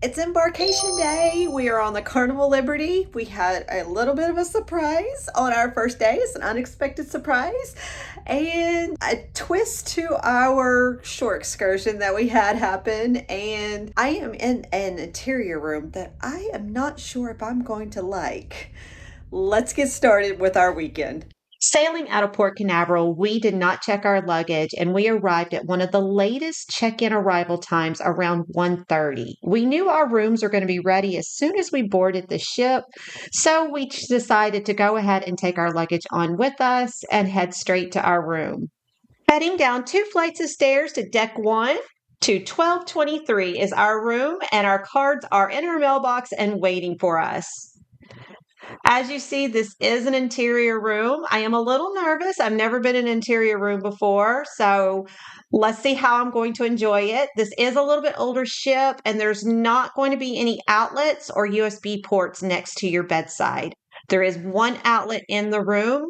It's embarkation day. We are on the Carnival Liberty. We had a little bit of a surprise on our first day. It's an unexpected surprise and a twist to our shore excursion that we had happen. And I am in an interior room that I am not sure if I'm going to like. Let's get started with our weekend. Sailing out of Port Canaveral, we did not check our luggage and we arrived at one of the latest check-in arrival times around 1:30. We knew our rooms were going to be ready as soon as we boarded the ship, so we decided to go ahead and take our luggage on with us and head straight to our room. Heading down 2 flights of stairs to deck 1 to 1223 is our room, and our cards are in our mailbox and waiting for us. As you see, this is an interior room. I am a little nervous. I've never been in an interior room before, so let's see how I'm going to enjoy it. This is a little bit older ship, and there's not going to be any outlets or USB ports next to your bedside. There is one outlet in the room,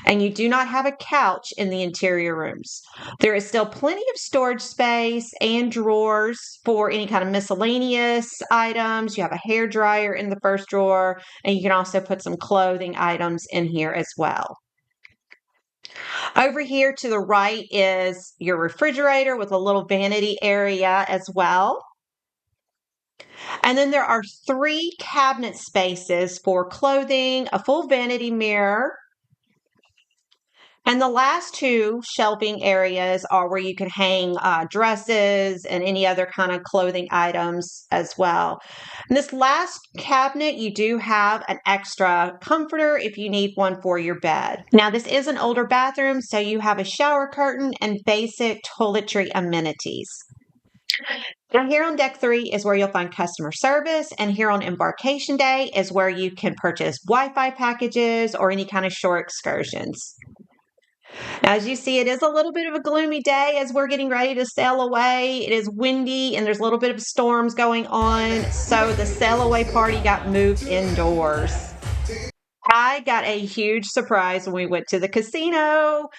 and you do not have a couch in the interior rooms. There is still plenty of storage space and drawers for any kind of miscellaneous items. You have a hair dryer in the first drawer, and you can also put some clothing items in here as well. Over here to the right is your refrigerator with a little vanity area as well. And then there are 3 cabinet spaces for clothing, a full vanity mirror. And the last 2 shelving areas are where you can hang dresses and any other kind of clothing items as well. In this last cabinet, you do have an extra comforter if you need one for your bed. Now, this is an older bathroom, so you have a shower curtain and basic toiletry amenities. Now, here on deck 3 is where you'll find customer service, and here on embarkation day is where you can purchase Wi-Fi packages or any kind of shore excursions. As you see, it is a little bit of a gloomy day as we're getting ready to sail away. It is windy and there's a little bit of storms going on, so the sail away party got moved indoors. I got a huge surprise when we went to the casino.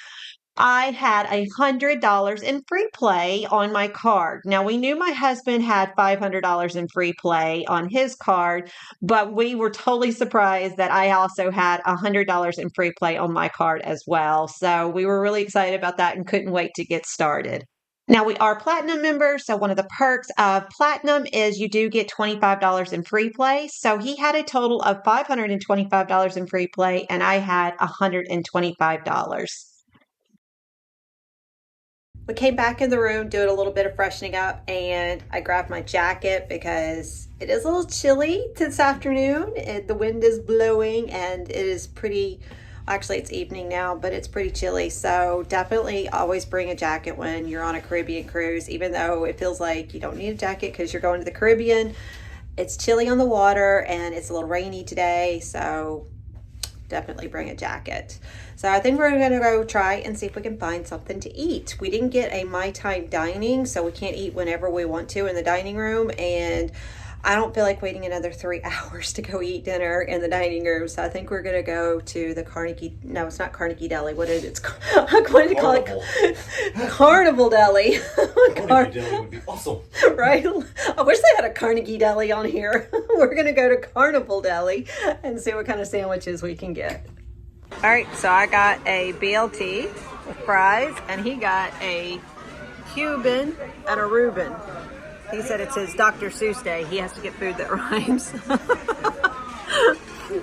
I had $100 in free play on my card. Now, we knew my husband had $500 in free play on his card, but we were totally surprised that I also had $100 in free play on my card as well. So we were really excited about that and couldn't wait to get started. Now, we are Platinum members, so one of the perks of Platinum is you do get $25 in free play. So he had a total of $525 in free play, and I had $125. We came back in the room, doing a little bit of freshening up, and I grabbed my jacket because it is a little chilly this afternoon. The wind is blowing and it is pretty, actually it's evening now, but it's pretty chilly. So definitely always bring a jacket when you're on a Caribbean cruise, even though it feels like you don't need a jacket because you're going to the Caribbean. It's chilly on the water and it's a little rainy today, so definitely bring a jacket. So I think we're going to go try and see if we can find something to eat. We didn't get a My Time dining, so we can't eat whenever we want to in the dining room, and I don't feel like waiting another 3 hours to go eat dinner in the dining room. So I think we're going to go to the no, it's not Carnegie Deli. What is it? I'm going to call it Carnival Deli. Carnegie Deli would be awesome. Right? I wish they had a Carnegie Deli on here. We're going to go to Carnival Deli and see what kind of sandwiches we can get. All right, so I got a BLT with fries, and he got a Cuban and a Reuben. He said it's his Dr. Seuss day. He has to get food that rhymes.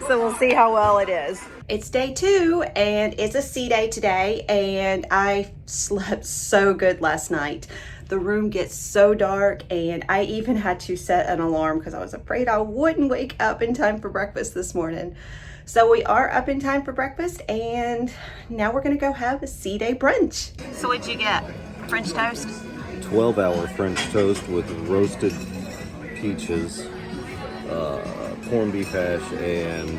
So we'll see how well it is. It's day 2, and it's a sea day today, and I slept so good last night. The room gets so dark, and I even had to set an alarm because I was afraid I wouldn't wake up in time for breakfast this morning. So we are up in time for breakfast, and now we're gonna go have a sea day brunch. So what'd you get? French toast? 12-hour French toast with roasted peaches, corned beef hash, and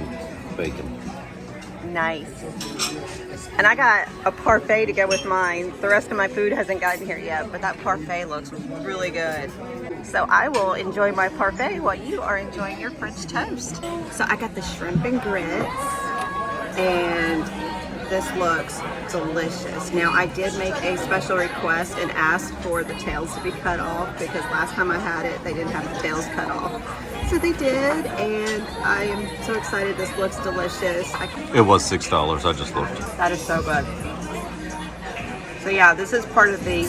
bacon. Nice. And I got a parfait to go with mine. The rest of my food hasn't gotten here yet, but that parfait looks really good. So I will enjoy my parfait while you are enjoying your French toast. So I got the shrimp and grits, and this looks delicious. Now, I did make a special request and asked for the tails to be cut off because last time I had it, they didn't have the tails cut off. that they did, and I am so excited. This looks delicious. It was $6. I just looked. That is so good. So yeah, this is part of the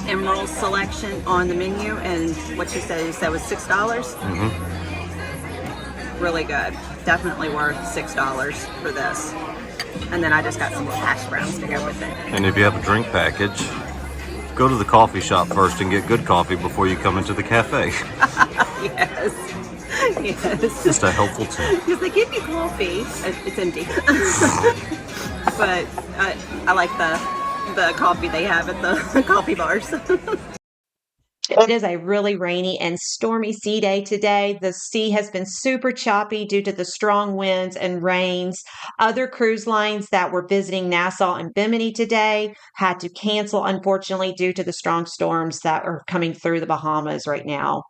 Emerald selection on the menu, and what you said was $6. Really good. Definitely worth $6 for this. And then I just got some hash browns to go with it. And if you have a drink package, go to the coffee shop first and get good coffee before you come into the cafe. Yes. Yes. Just a helpful tip. Because they give you coffee. It's empty. But I like the coffee they have at the coffee bars. It is a really rainy and stormy sea day today. The sea has been super choppy due to the strong winds and rains. Other cruise lines that were visiting Nassau and Bimini today had to cancel, unfortunately, due to the strong storms that are coming through the Bahamas right now.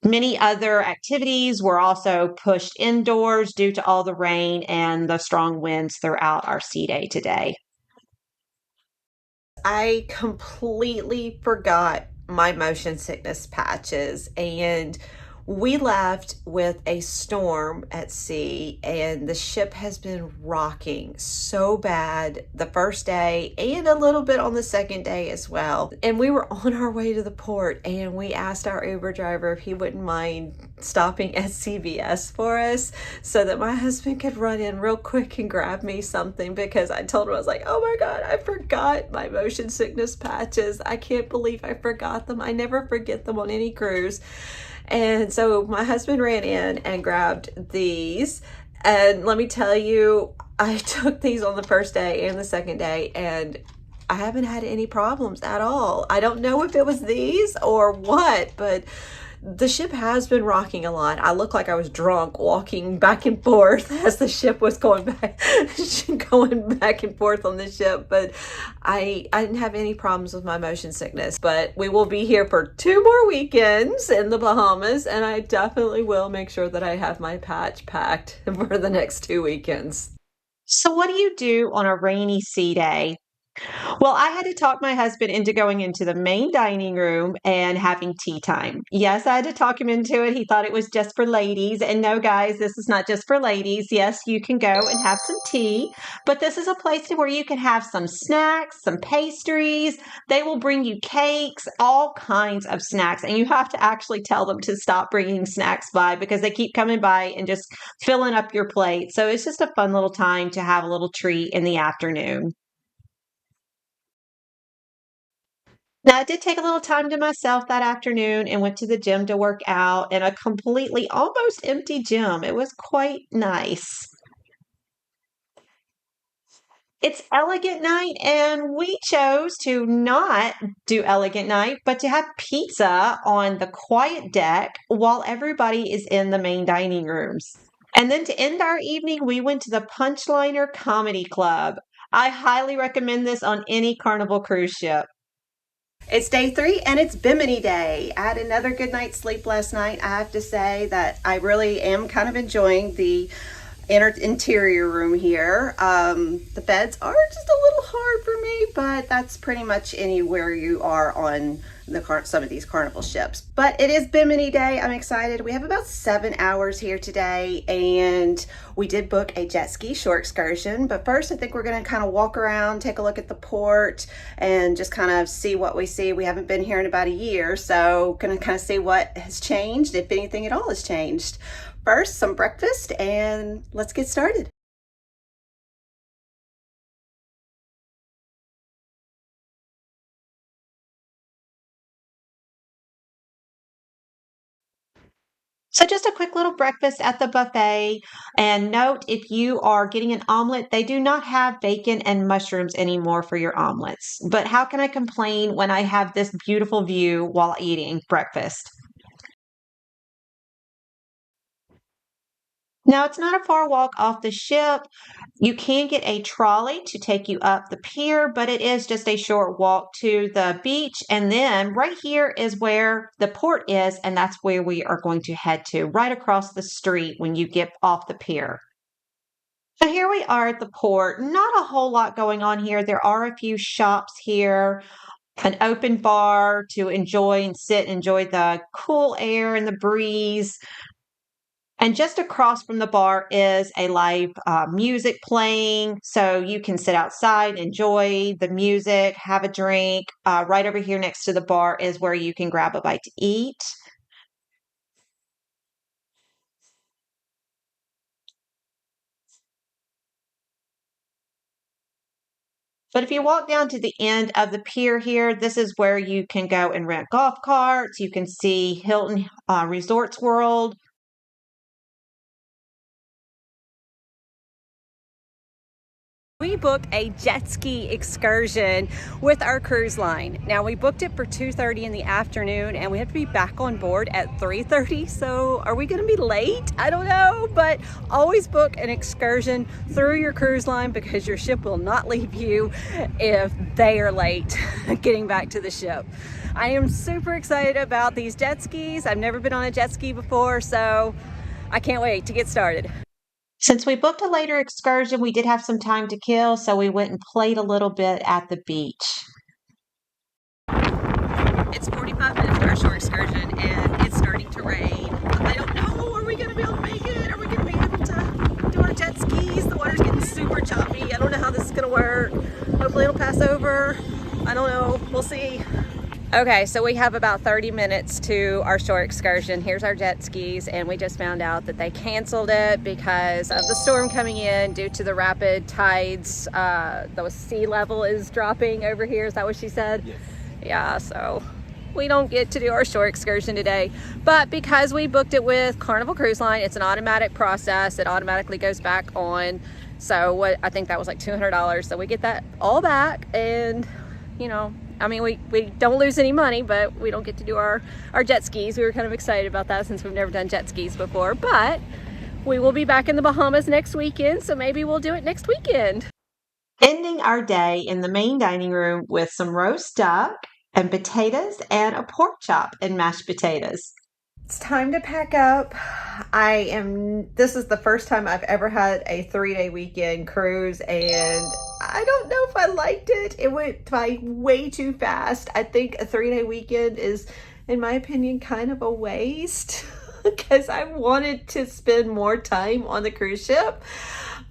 Many other activities were also pushed indoors due to all the rain and the strong winds throughout our sea day today. I completely forgot my motion sickness patches, and we left with a storm at sea, and the ship has been rocking so bad the first day and a little bit on the second day as well. And we were on our way to the port, and we asked our Uber driver if he wouldn't mind stopping at CVS for us so that my husband could run in real quick and grab me something, because I told him, I was like, oh my God, I forgot my motion sickness patches. I can't believe I forgot them. I never forget them on any cruise. And so my husband ran in and grabbed these. And let me tell you, I took these on the first day and the second day, and I haven't had any problems at all. I don't know if it was these or what, but the ship has been rocking a lot. I looked like I was drunk walking back and forth as the ship was going back and forth on the ship, but I didn't have any problems with my motion sickness. But we will be here for 2 more weekends in the Bahamas, and I definitely will make sure that I have my patch packed for the next 2 weekends. So what do you do on a rainy sea day? Well, I had to talk my husband into going into the main dining room and having tea time. Yes, I had to talk him into it. He thought it was just for ladies. And no, guys, this is not just for ladies. Yes, you can go and have some tea, but this is a place where you can have some snacks, some pastries. They will bring you cakes, all kinds of snacks. And you have to actually tell them to stop bringing snacks by, because they keep coming by and just filling up your plate. So it's just a fun little time to have a little treat in the afternoon. Now, I did take a little time to myself that afternoon and went to the gym to work out in a completely almost empty gym. It was quite nice. It's elegant night, and we chose to not do elegant night, but to have pizza on the quiet deck while everybody is in the main dining rooms. And then to end our evening, we went to the Punchliner Comedy Club. I highly recommend this on any Carnival cruise ship. It's day 3 and it's Bimini Day. I had another good night's sleep last night. I have to say that I really am kind of enjoying the interior room here. The beds are just a little hard for me, but that's pretty much anywhere you are on some of these Carnival ships. But it is Bimini Day. I'm excited. We have about 7 hours here today, and we did book a jet ski shore excursion. But first, I think we're going to kind of walk around, take a look at the port, and just kind of see what we see. We haven't been here in about a year, so going to kind of see what has changed, if anything at all has changed. First, some breakfast, and let's get started. So just a quick little breakfast at the buffet. And note, if you are getting an omelet, they do not have bacon and mushrooms anymore for your omelets. But how can I complain when I have this beautiful view while eating breakfast? Now, it's not a far walk off the ship. You can get a trolley to take you up the pier, but it is just a short walk to the beach. And then right here is where the port is, and that's where we are going to head to, right across the street when you get off the pier. So here we are at the port. Not a whole lot going on here. There are a few shops here. an open bar to enjoy and sit and enjoy the cool air and the breeze. And just across from the bar is a live music playing. So you can sit outside, enjoy the music, have a drink. Right over here next to the bar is where you can grab a bite to eat. But if you walk down to the end of the pier here, this is where you can go and rent golf carts. You can see Hilton Resorts World. We booked a jet ski excursion with our cruise line. Now we booked it for 2:30 in the afternoon and we have to be back on board at 3:30. So are we going to be late? I don't know, but always book an excursion through your cruise line because your ship will not leave you if they are late getting back to the ship. I am super excited about these jet skis. I've never been on a jet ski before, so I can't wait to get started. Since we booked a later excursion, we did have some time to kill, so we went and played a little bit at the beach. It's 45 minutes for our shore excursion and it's starting to rain. I don't know, are we going to be able to make it? Are we going to be able to do our jet skis? The water's getting super choppy. I don't know how this is going to work. Hopefully it'll pass over. I don't know. We'll see. Okay, so we have about 30 minutes to our shore excursion. Here's our jet skis, and we just found out that they canceled it because of the storm coming in due to the rapid tides. The sea level is dropping over here. Is that what she said? Yes. Yeah, so we don't get to do our shore excursion today. But because we booked it with Carnival Cruise Line, it's an automatic process. It automatically goes back on. So I think that was like $200. So we get that all back, and you know, I mean, we don't lose any money, but we don't get to do our jet skis. We were kind of excited about that since we've never done jet skis before, but we will be back in the Bahamas next weekend, so maybe we'll do it next weekend. Ending our day in the main dining room with some roast duck and potatoes and a pork chop and mashed potatoes. It's time to pack up. This is the first time I've ever had a 3-day weekend cruise, and I don't know if I liked it. It went by way too fast. I think a 3-day weekend is, in my opinion, kind of a waste because I wanted to spend more time on the cruise ship.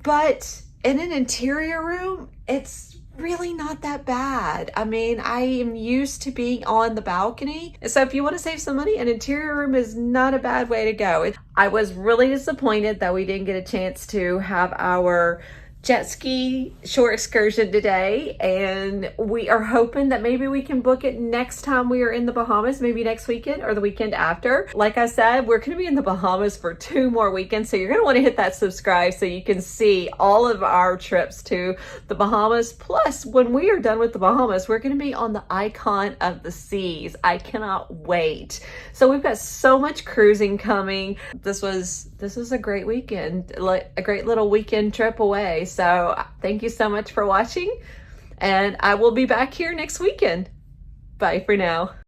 But in an interior room, it's really not that bad. I mean, I am used to being on the balcony. So if you want to save some money, an interior room is not a bad way to go. I was really disappointed that we didn't get a chance to have our jet ski shore excursion today, and we are hoping that maybe we can book it next time we are in the Bahamas, maybe next weekend or the weekend after. Like I said, we're going to be in the Bahamas for 2 more weekends, so you're going to want to hit that subscribe so you can see all of our trips to the Bahamas. Plus, when we are done with the Bahamas, we're going to be on the Icon of the Seas. I cannot wait. So we've got so much cruising coming. This was a great weekend, like a great little weekend trip away. So thank you so much for watching, and I will be back here next weekend. Bye for now.